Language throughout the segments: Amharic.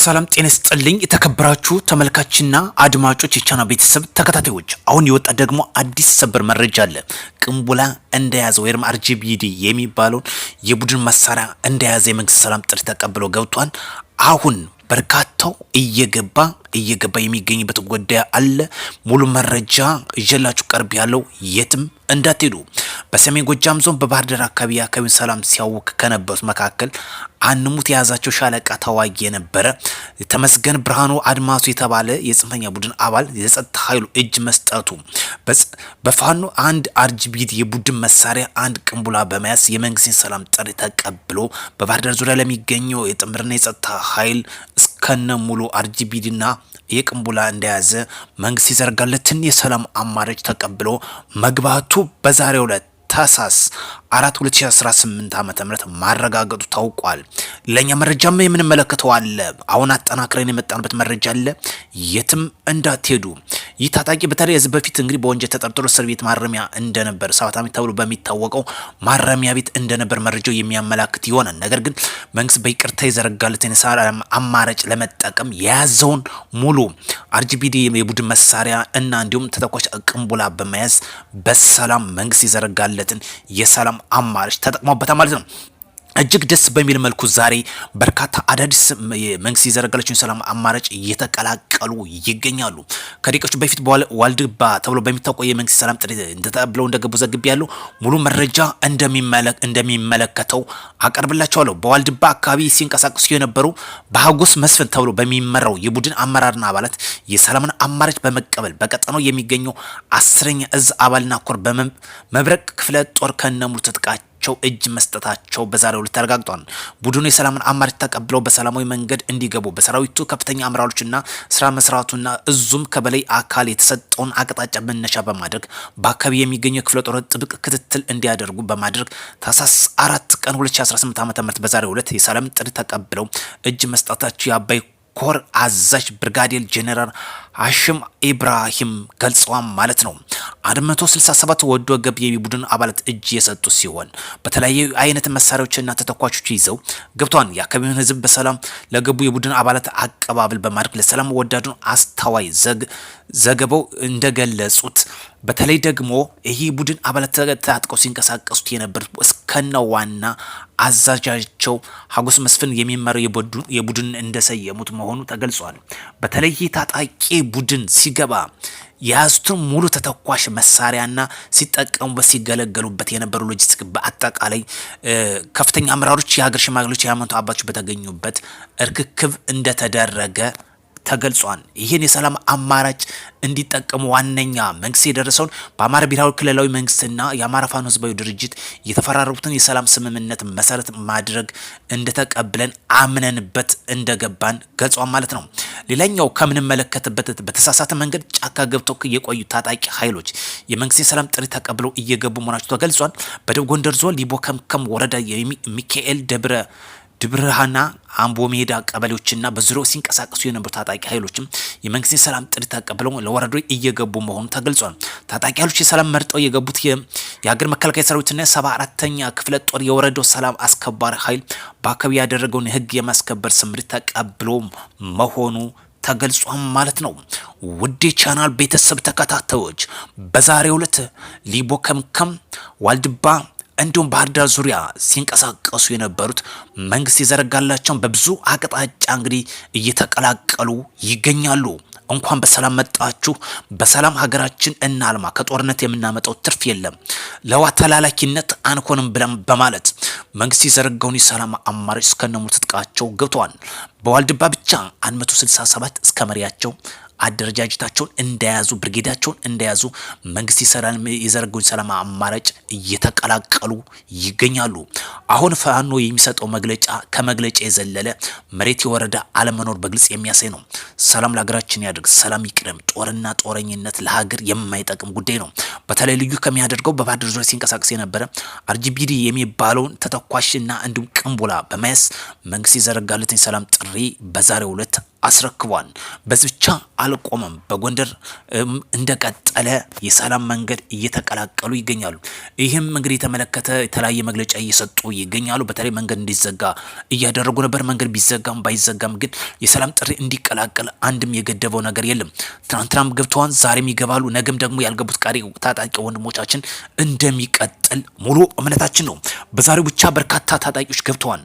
ሰላም ጤና ይስጥልኝ የተከበራችሁ ተመልካችና አድማጮች የቻናል ቤተሰብ ተከታታዮች፣ አሁን የወጣ ደግሞ አዲስ ሰበር መረጃ አለ። ቅንቡላ እንደያዘ ወይም አርጂቢዲ የሚባለውን የቡድን መሳሪያ እንደያዘ የመንግስት ሰላም ጥሪ ተቀብሎ ገብቷል። አሁን በርካታው እየገባ የሚገኝበት ጉዳይ አለ። ሙሉ መረጃ ይዤላችሁ ቀርብ ያለው የትም እንዳትሄዱ። በሰሜን ጎጃም ዞን በባህር ዳር አካባቢ ሰላም ሲያውክ ከነበሩት መካከል አንሙት የያዛቸው ሻለቃ ተዋጊ የነበረ ተመስገን ብርሃኑ አድማሱ የተባለ የጽንፈኛ ቡድን አባል የጸጥታ ኃይሉ እጅ መስጠቱ በፋኖ አንድ አርጂቢዲ የቡድን መሳሪያ አንድ ቅንቡላ በመያዝ የመንግስትን ሰላም ጥሪ ተቀብሎ በባህር ዳር ዙሪያ ለሚገኘው የጥምርና የጸጥታ ኃይል እስከነ ሙሉ አርጂቢዲና የቅንቡላ እንደያዘ መንግስት ይዘርጋለትን የሰላም አማራጭ ተቀብሎ መግባቱ በዛሬው ዕለት ታህሳስ 4 2018 ዓመተ ምህረት ማረጋገጡ ታውቋል። ለኛ መረጃም የምንመለከተው አለ። አሁን አጠናክረን የመጣንበት መረጃ አለ። የትም እንዳትሄዱ። ይህ ታጣቂ በተለይ እዚህ በፊት እንግዲህ በወንጀል ተጠርጥሮ እስር ቤት ማረሚያ እንደነበር ሳውታሚ ተብሎ በሚታወቀው ማረሚያ ቤት እንደነበር መረጃው የሚያመላክት ይሆናል። ነገር ግን መንግስት በይቅርታ የዘረጋለትን የሰላም አማራጭ ለመጠቀም የያዘውን ሙሉ አርጂቢዲ የቡድን መሳሪያ እና እንዲሁም ተተኳሽ ቅንቡላ በመያዝ በሰላም መንግስት የዘረጋለትን የሰላም አማራጭ ተጠቅሞበታል ማለት ነው። እጅግ ደስ በሚል መልኩ ዛሬ በርካታ አዳዲስ መንግስት የዘረጋለችን ሰላም አማራጭ እየተቀላቀሉ ይገኛሉ። ከደቂቃዎች በፊት ዋልድባ ተብሎ በሚታወቀው የመንግስት ሰላም ጥሪ እንደተቀበለው እንደገቡ ዘግብ ያለው ሙሉ መረጃ እንደሚመለከተው አቀርብላችኋለሁ። በዋልድባ አካባቢ ሲንቀሳቀሱ የነበሩ በሀጎስ መስፍን ተብሎ በሚመራው የቡድን አመራርና አባላት የሰላምን አማራጭ በመቀበል በቀጠናው የሚገኘው 10ኛ እዝ አባልና ኮር በመብረቅ ክፍለ ጦር ከነሙሉ ትጥቃቸው እጅ መስጠታቸው በዛሬው ዕለት ተረጋግጧል። ቡድኑ የሰላምን አማራጭ ተቀብለው በሰላማዊ መንገድ እንዲገቡ በሰራዊቱ ከፍተኛ አመራሮችና ስራ መስራቱና እዙም ከበላይ አካል የተሰጠውን አቅጣጫ መነሻ በማድረግ በአካባቢ የሚገኘው ክፍለ ጦር ጥብቅ ክትትል እንዲያደርጉ በማድረግ ታህሳስ 4 ቀን 2018 ዓ.ም በዛሬው ዕለት የሰላም ጥሪ ተቀብለው እጅ መስጠታቸው የአባይ ኮር አዛዥ ብርጋዴር ጄኔራል ሀሽም ኢብራሂም ገልጸዋል ማለት ነው። 167 ወዶ ገብ የቡድን አባላት እጅ የሰጡ ሲሆን በተለያዩ አይነት መሳሪያዎችና ተተኳሾች ይዘው ገብተዋል። የአካባቢውን ህዝብ በሰላም ለገቡ የቡድን አባላት አቀባበል በማድረግ ለሰላም ወዳዱን አስተዋይ ዘገባው እንደገለጹት በተለይ ደግሞ ይህ ቡድን አባላት ተጣጥቀው ሲንቀሳቀሱት የነበሩት እስከነ ዋና አዛዣቸው ሀጎስ መስፍን የሚመራው የቡድን እንደሰየሙት መሆኑ ተገልጿል። በተለይ ታጣቂ ቡድን ሲገባ የያዙትን ሙሉ ተተኳሽ መሳሪያና ሲጠቀሙበት ሲገለገሉበት የነበሩ ሎጂስቲክ በአጠቃላይ ከፍተኛ አመራሮች፣ የሀገር ሽማግሌዎች፣ የሃይማኖት አባቶች በተገኙበት እርክክብ እንደተደረገ ተገልጿል። ይህን የሰላም አማራጭ እንዲጠቀሙ ዋነኛ መንግስት የደረሰውን በአማራ ብሔራዊ ክልላዊ መንግስትና የአማራ ፋኖ ህዝባዊ ድርጅት የተፈራረሙትን የሰላም ስምምነት መሰረት ማድረግ እንደተቀብለን አምነንበት እንደገባን ገልጿል ማለት ነው። ሌላኛው ከምንመለከትበት በተሳሳተ መንገድ ጫካ ገብተው የቆዩ ታጣቂ ኃይሎች የመንግስት የሰላም ጥሪ ተቀብለው እየገቡ መሆናቸው ተገልጿል። በደቡብ ጎንደር ዞን ሊቦ ከምከም ወረዳ የሚካኤል ድብረሃና አምቦ ሜዳ ቀበሌዎችና በዙሪያው ሲንቀሳቀሱ የነበሩ ታጣቂ ኃይሎችም የመንግስት ሰላም ጥሪ ተቀብለው ለወረዳው እየገቡ መሆኑ ተገልጿል። ታጣቂ ኃይሎች የሰላም መርጠው የገቡት የሀገር መከላከያ ሰራዊትና 74ኛ ክፍለ ጦር የወረዳው ሰላም አስከባሪ ኃይል በአካባቢ ያደረገውን ህግ የማስከበር ስምሪት ተቀብሎ መሆኑ ተገልጿል ማለት ነው። ውድ ቻናል ቤተሰብ ተከታታዮች በዛሬው ዕለት ሊቦ ከምከም ዋልድባ እንዲሁም ባህር ዳር ዙሪያ ሲንቀሳቀሱ የነበሩት መንግስት የዘረጋላቸውን በብዙ አቅጣጫ እንግዲህ እየተቀላቀሉ ይገኛሉ። እንኳን በሰላም መጣችሁ፣ በሰላም ሀገራችን እናልማ፣ ከጦርነት የምናመጣው ትርፍ የለም፣ ለዋተላላኪነት አንኮንም ብለን በማለት መንግስት የዘረጋውን የሰላም አማራጭ እስከነሙሉ ትጥቃቸው ገብተዋል። በዋልድባ ብቻ 167 እስከ መሪያቸው አደረጃጀታቸውን እንደያዙ ብርጌዳቸውን እንደያዙ መንግስት የዘረጋውን ሰላም አማራጭ እየተቀላቀሉ ይገኛሉ። አሁን ፋኖ የሚሰጠው መግለጫ ከመግለጫ የዘለለ መሬት የወረዳ አለመኖር በግልጽ የሚያሳይ ነው። ሰላም ለሀገራችን ያድርግ፣ ሰላም ይቅደም። ጦርና ጦረኝነት ለሀገር የማይጠቅም ጉዳይ ነው። በተለይ ልዩ ከሚያደርገው በባህር ዳር ዙሪያ ሲንቀሳቀስ የነበረ አርጂቢዲ የሚባለውን ተተኳሽና እንዲሁም ቅንቡላ በመያዝ መንግስት የዘረጋለትን ሰላም ጥሪ በዛሬው ዕለት አስረክቧል። በዚህ ብቻ አልቆመም። በጎንደር እንደቀጠለ የሰላም መንገድ እየተቀላቀሉ ይገኛሉ። ይህም እንግዲህ የተመለከተ የተለያየ መግለጫ እየሰጡ ይገኛሉ። በተለይ መንገድ እንዲዘጋ እያደረጉ ነበር። መንገድ ቢዘጋም ባይዘጋም ግን የሰላም ጥሪ እንዲቀላቀል አንድም የገደበው ነገር የለም። ትናንትናም ገብተዋን ዛሬም ይገባሉ። ነገም ደግሞ ያልገቡት ቀሪ ታጣቂ ወንድሞቻችን እንደሚቀጥል ሙሉ እምነታችን ነው። በዛሬው ብቻ በርካታ ታጣቂዎች ገብተዋል።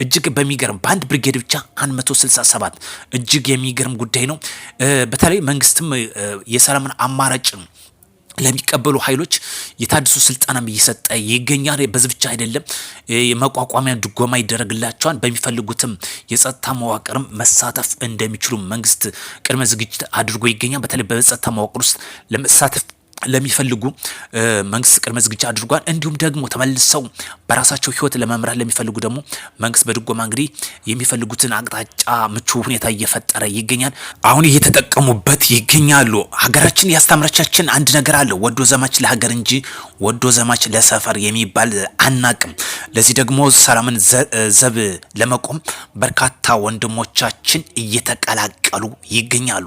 እጅግ በሚገርም በአንድ ብርጌድ ብቻ 167 እጅግ የሚገርም ጉዳይ ነው። በተለይ መንግስትም የሰላምን አማራጭ ለሚቀበሉ ኃይሎች የታድሱ ስልጠናም እየሰጠ ይገኛል። በዚህ ብቻ አይደለም፣ የመቋቋሚያ ድጎማ ይደረግላቸዋል። በሚፈልጉትም የጸጥታ መዋቅርም መሳተፍ እንደሚችሉ መንግስት ቅድመ ዝግጅት አድርጎ ይገኛል። በተለይ በጸጥታ መዋቅር ውስጥ ለመሳተፍ ለሚፈልጉ መንግስት ቅድመ ዝግጅት አድርጓል። እንዲሁም ደግሞ ተመልሰው በራሳቸው ህይወት ለመምራት ለሚፈልጉ ደግሞ መንግስት በድጎማ እንግዲህ የሚፈልጉትን አቅጣጫ ምቹ ሁኔታ እየፈጠረ ይገኛል። አሁን እየተጠቀሙበት ይገኛሉ። ሀገራችን ያስተምረቻችን አንድ ነገር አለ። ወዶ ዘማች ለሀገር እንጂ ወዶ ዘማች ለሰፈር የሚባል አናቅም። ለዚህ ደግሞ ሰላምን ዘብ ለመቆም በርካታ ወንድሞቻችን እየተቀላቀሉ ይገኛሉ።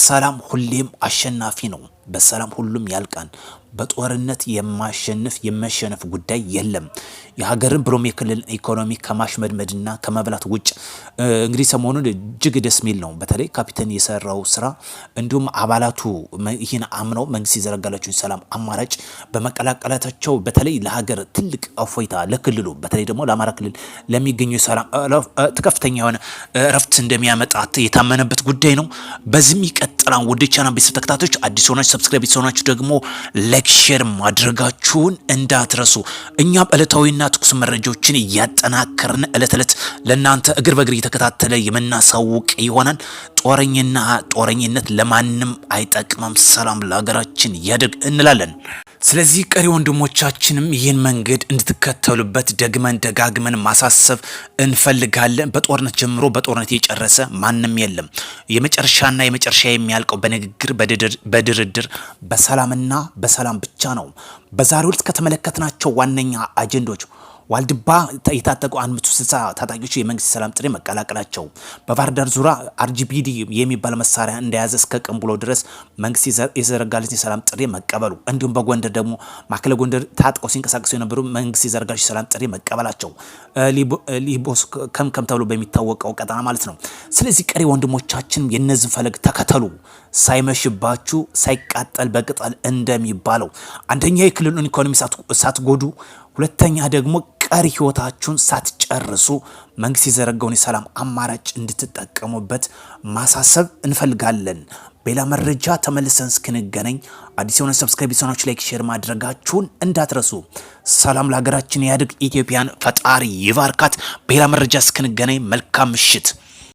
ሰላም ሁሌም አሸናፊ ነው። በሰላም ሁሉም ያልቃል። በጦርነት የማሸነፍ ጉዳይ የለም። የሀገርን ብሎም የክልል ኢኮኖሚ ከማሽመድመድና ከመብላት ውጭ እንግዲህ ሰሞኑን እጅግ ደስ የሚል ነው። በተለይ ካፒቴን የሰራው ስራ እንዲሁም አባላቱ ይህን አምነው መንግስት የዘረጋላቸውን ሰላም አማራጭ በመቀላቀላቸው በተለይ ለሀገር ትልቅ እፎይታ፣ ለክልሉ በተለይ ደግሞ ለአማራ ክልል ለሚገኙ የሰላም ከፍተኛ የሆነ እረፍት እንደሚያመጣ የታመነበት ጉዳይ ነው። በዚህም ይቀጥላል። ወደ ቻናል ቤተሰብ ተከታታዮች አዲስ ሆናችሁ ሰብስክራይብ ሆናችሁ ደግሞ ላይክ ሼር ማድረጋችሁን እንዳትረሱ። እኛም ዕለታዊና ትኩስ መረጃዎችን እያጠናከርን ዕለት ለእናንተ እግር በእግር እየተከታተለ የምናሳውቅ ይሆናል። ጦረኝነት ለማንም አይጠቅምም። ሰላም ለሀገራችን ያድርግ እንላለን። ስለዚህ ቀሪ ወንድሞቻችንም ይህን መንገድ እንድትከተሉበት ደጋግመን ማሳሰብ እንፈልጋለን። በጦርነት ጀምሮ በጦርነት የጨረሰ ማንም የለም። የመጨረሻ የሚያልቀው በንግግር በድርድር በሰላምና በሰላም ብቻ ነው። በዛሬው ዕለት ከተመለከትናቸው ዋነኛ አጀንዳዎች ዋልድባ የታጠቁ 160 ታጣቂዎች የመንግስት ሰላም ጥሪ መቀላቀላቸው፣ በባህር ዳር ዙሪያ አርጂቢዲ የሚባል መሳሪያ እንደያዘ እስከ ቀንብሎ ድረስ መንግስት የዘረጋለት የሰላም ጥሪ መቀበሉ፣ እንዲሁም በጎንደር ደግሞ ማዕከላዊ ጎንደር ታጥቀው ሲንቀሳቀሱ የነበሩ መንግስት የዘረጋለት የሰላም ጥሪ መቀበላቸው፣ ሊቦስ ከምከም ተብሎ በሚታወቀው ቀጠና ማለት ነው። ስለዚህ ቀሪ ወንድሞቻችን የነዚህ ፈለግ ተከተሉ። ሳይመሽባችሁ ሳይቃጠል በቅጠል እንደሚባለው አንደኛ የክልሉን ኢኮኖሚ ሳትጎዱ፣ ሁለተኛ ደግሞ ቀሪ ህይወታችሁን ሳትጨርሱ መንግስት የዘረጋውን የሰላም አማራጭ እንድትጠቀሙበት ማሳሰብ እንፈልጋለን። በሌላ መረጃ ተመልሰን እስክንገናኝ አዲስ የሆነ ሰብስክራይብ ሆናችሁ ላይክ ሼር ማድረጋችሁን እንዳትረሱ። ሰላም ለሀገራችን ያድርግ። ኢትዮጵያን ፈጣሪ ይባርካት። በሌላ መረጃ እስክንገናኝ መልካም ምሽት።